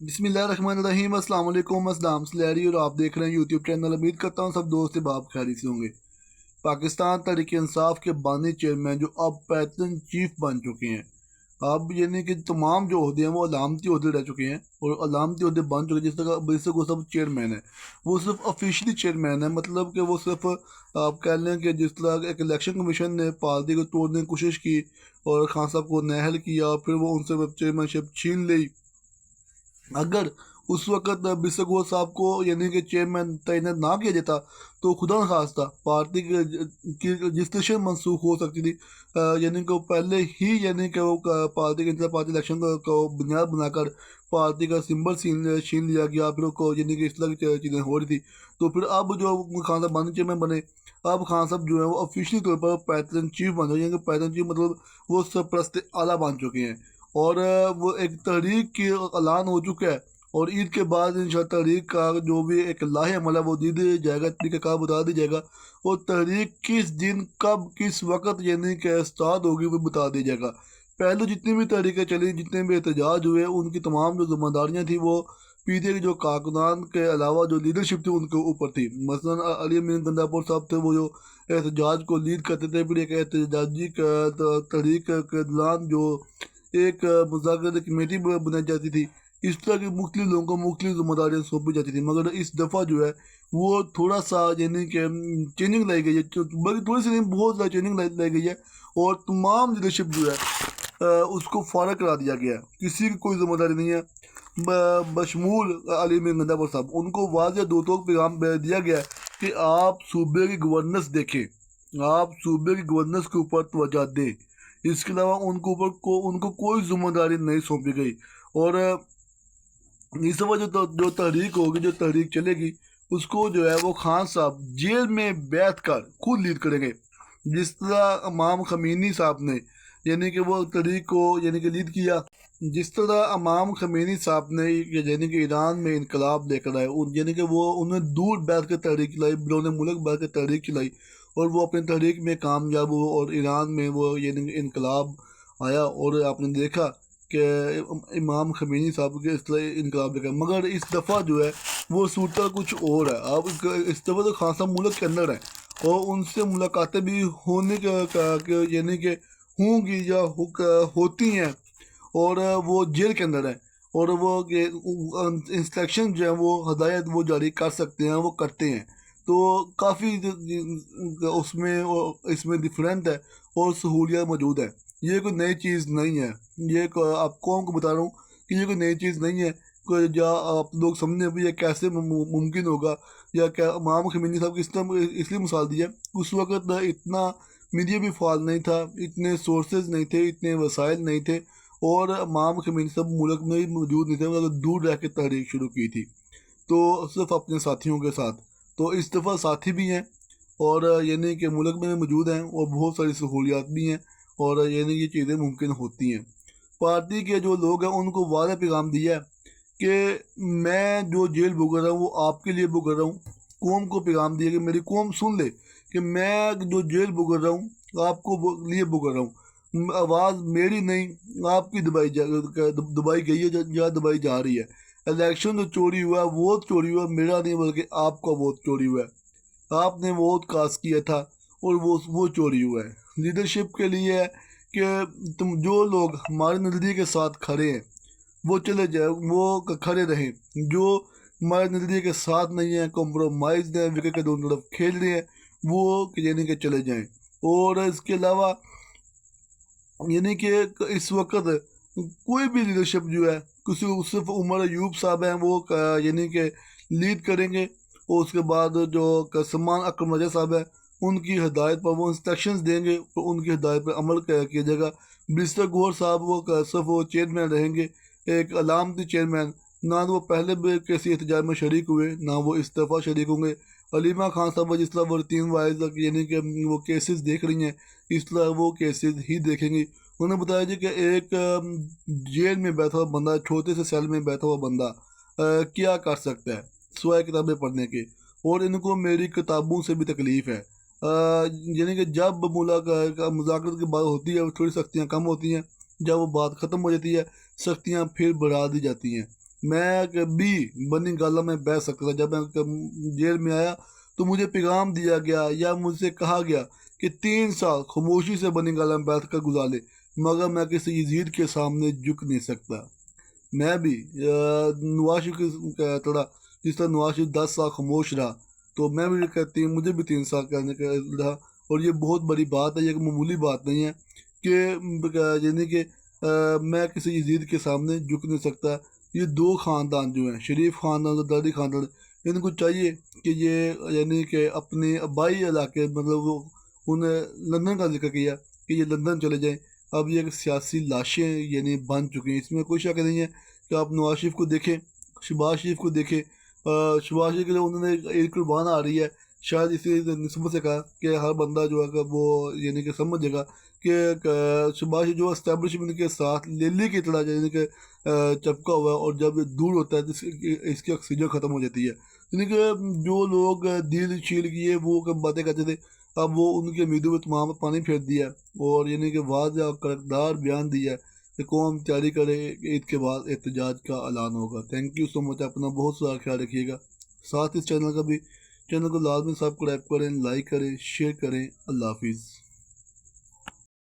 बिस्मिल्लाहिर्रहमानिर्रहीम अस्सलाम वालेकुम अस्सलाम सलैरी और आप देख रहे हैं यूट्यूब चैनल। उम्मीद करता हूँ सब दोस्त बाप खैरी से होंगे। पाकिस्तान तहरीक इंसाफ के बानी चेयरमैन जो अब पैटर्न चीफ बन चुके हैं, अब यानी कि तमाम जो अहदे हैं वो अलामती अहदे रह चुके हैं और अलामती अहदे बन चुके हैं। जिस तरह बेसिक वो सब चेयरमैन है, वो सिर्फ ऑफिशियली चेयरमैन है, मतलब कि वो सिर्फ आप कह लें कि जिस तरह एक इलेक्शन कमीशन ने पार्टी को तोड़ने की कोशिश की और खान साहब को नाअहल किया, फिर वो उनसे चेयरमैनशिप छीन ली। अगर उस वक़्त बिसगोर साहब को यानी कि चेयरमैन तैनात ना किया जाता तो खुदा न खास्ता पार्टी की रजिस्ट्रेशन मनसूख हो सकती थी। यानी कि वो पहले ही यानी कि वो पार्टी के इंतज़ार पार्टी इलेक्शन को बुनियाद बनाकर पार्टी का सिंबल छीन लिया गया, फिर उसको यानी कि इस तरह की चीज़ें हो रही थी। तो फिर अब जो खान साहब बानी चेयरमैन बने, अब खान साहब जो है वो ऑफिशियली तौर पर पैटर्न चीफ बन गए। यानी कि पैटर्न चीफ मतलब वो सरपरस्त आला बन चुके हैं और वो एक तहरीक की ऐलान हो चुका है। और ईद के बाद इंशाअल्लाह तहरीक का जो भी एक लाहे अमल है वो दे दिया जाएगा, तरीक़ाकार बता दिया जाएगा। और तहरीक किस दिन कब किस वक्त यानी कि स्टार्ट होगी वो बता दिया जाएगा। पहले जितनी भी तहरीकें चली, जितने भी एहतजाज हुए, उनकी तमाम जो जिम्मेदारियाँ थी वो पीछे के जो कारकुनान के अलावा जो लीडरशिप थी उनके ऊपर थी। मसलन अली अमीन गंदापुर साहब थे, वो जो एहतजाज को लीड करते थे। फिर एक एहतजाजी तहरीक के दौरान जो एक मुज़ाकराती कमेटी बनाई जाती थी। इस तरह के मुख्तलिफ लोगों को मुख्तलिफ जिम्मेदारियाँ सौंपी जाती थी। मगर इस दफ़ा जो है वो थोड़ा सा यानी कि चेंजिंग लाई गई है, बल्कि थोड़ी सी नहीं बहुत ज़्यादा चेंजिंग लाई गई है। और तमाम लीडरशिप जो है उसको फ़ारग करा दिया गया है, किसी की कोई जिम्मेदारी नहीं है बशमूल अली अमीर गंदापुर साहब। उनको वाज़ेह दो टोक पैगाम दिया गया है कि आप सूबे की गवर्नेंस देखें, आप सूबे की गवर्नेंस के ऊपर तवज्जो दें। इसके अलावा उनको कोई जिम्मेदारी नहीं सौंपी गई। और इस दफ़ा जो तहरीक होगी, जो तहरीक चलेगी, उसको जो है वो खान साहब जेल में बैठ कर खुद लीड करेंगे। जिस तरह इमाम खमीनी साहब ने यानी कि वो तहरीक को यानी कि लीड किया, जिस तरह इमाम खमीनी साहब ने यानी कि ईरान में इनकलाब लेकर आए, यानी कि वो उन्होंने दूर बैठ कर तहरीक चलाई, बिरोने मुल्क बैठ कर तहरीक चलाई और वो अपनी तहरीक में कामयाब हुए और ईरान में वो यानी कि इनकलाब आया। और आपने देखा कि इमाम खमीनी साहब के इस तरह इनकलाब लेकर। मगर इस दफ़ा जो है वो सूरत कुछ और है। अब इस दफ़ा तो खान साहब मुल्क के अंदर है और उनसे मुलाकातें भी होने यानी कि होंगी या होती हैं। और वो जेल के अंदर है और वो इंस्ट्रक्शन जो है वो हदायत वो जारी कर सकते हैं, वो करते हैं। तो काफ़ी उसमें इसमें डिफरेंट है और सहूलियत मौजूद है। ये कोई नई चीज़ नहीं है, ये आपको बता रहा हूँ कि ये कोई नई चीज़ नहीं है। या आप लोग समझे भी ये कैसे मुमकिन होगा या क्या। इमाम खमीनी साहब की इसलिए मिसाल दी है, उस वक़्त इतना मीडिया भी फाल नहीं था, इतने सोर्सेज नहीं थे, इतने वसाइल नहीं थे और इमाम खमीनी साहब मुल्क में ही मौजूद नहीं थे, मतलब दूर रह के तहरीक शुरू की थी तो सिर्फ अपने साथियों के साथ। तो इस दफ़ा साथी भी हैं और यानी कि मुल्क में मौजूद हैं और बहुत सारी सहूलियात भी हैं और यानी ये चीज़ें मुमकिन होती हैं। पार्टी के जो लोग हैं उनको वादा पैगाम दिया है कि मैं जो जेल भुगत रहा हूँ वो आपके लिए भुगत रहा हूँ। कौम को पैगाम दिया कि मेरी कौम सुन ले कि मैं जो जेल भुगत रहा हूँ आपको लिए भुगत रहा हूँ। आवाज़ मेरी नहीं आपकी दबाई गई है या दबाई जा रही है। इलेक्शन जो चोरी हुआ वोट चोरी हुआ मेरा नहीं बल्कि आपका वोट चोरी हुआ है। आपने वोट कास्ट किया था और वो चोरी हुआ है। लीडरशिप के लिए है कि तुम जो लोग हमारे नज़रिए के साथ खड़े हैं वो चले जाए, वो खड़े रहें। जो हमारे नज़रिए के साथ नहीं है, कॉम्प्रोमाइज़ है, विकेट के दोनों तरफ खेल रहे हैं, वो यानी कि चले जाएं। और इसके अलावा यानी कि इस वक्त कोई भी लीडरशिप जो है किसी सिर्फ उमर अयूब साहब हैं वो यानी कि लीड करेंगे और उसके बाद जो सलमान अकरम रजा साहब है उनकी हिदायत पर वो इंस्ट्रक्शंस देंगे और उनकी हिदायत पर अमल किया जाएगा। बिस्तर गौर साहब वो सिर्फ वो चेयरमैन रहेंगे, एक अलामती चेयरमैन। ना तो वो पहले भी किसी एहतजाज में शरीक हुए ना वो इस दफ़ा शरीक होंगे। अलीमा खान साहब जिस तरह वो रूटीन वाइज यानी कि वो केसेस देख रही हैं इस तरह वो केसेस ही देखेंगी। उन्होंने बताया जी कि एक जेल में बैठा हुआ बंदा, छोटे से सेल में बैठा हुआ बंदा क्या कर सकता है सिवाय किताबें पढ़ने के। और इनको मेरी किताबों से भी तकलीफ़ है। यानी कि जब मुज़ाकरत की बात होती है थोड़ी सख्तियाँ कम होती हैं, जब वो बात ख़त्म हो जाती है सख्तियाँ फिर बढ़ा दी जाती हैं। मैं कभी बनी गाला में बैठ सकता था। जब मैं जेल में आया तो मुझे पैगाम दिया गया या मुझसे कहा गया कि 3 साल खामोशी से बनी गाला में बैठ कर गुजारे, मगर मैं किसी यजीद के सामने झुक नहीं सकता। मैं भी नवाज शरीफ की तरह, जिस तरह नवाज शरीफ 10 साल खामोश रहा, तो मैं भी कहती हूँ मुझे भी 3 साल करने का रहा। और ये बहुत बड़ी बात है, ये एक मामूली बात नहीं है कि यानी कि मैं किसी यजीद के सामने झुक नहीं सकता। ये दो ख़ानदान जो हैं, शरीफ ख़ानदान और दर्दी ख़ानदान, इनको चाहिए कि ये यानी कि अपने आबाई इलाके, मतलब वो उन्हें लंदन का जिक्र किया कि ये लंदन चले जाएं। अब ये एक सियासी लाशें यानी बन चुकी हैं, इसमें कोई शक नहीं है। कि आप नवाज शरीफ को देखें, शहबाज शरीफ को देखें, शहबाज शरीफ के लिए उन्होंने ईद कुर्बान आ रही है। शायद इसी निस्बत से कहा कि हर बंदा जो है वो यानी कि समझेगा कि शहबाज शरीफ जो इस्टेब्लिशमेंट के साथ लिली की तरह यानी कि चपका हुआ है, और जब ये दूर होता है तो इसकी ऑक्सीजन ख़त्म हो जाती है। यानी कि जो लोग दिल शील किए वो कब बातें करते थे, अब वो उनके उम्मीदों में तमाम पानी फेर दिया है, और यानी कि वाज़ेह और कड़कदार बयान दिया है कि कौम तैयारी करे, ईद के बाद एहतजाज का ऐलान होगा। थैंक यू सो मच, अपना बहुत सारा ख्याल रखिएगा। साथ इस चैनल को लाजमी सब्सक्राइब करें, लाइक करें, शेयर करें। अल्लाह हाफिज़।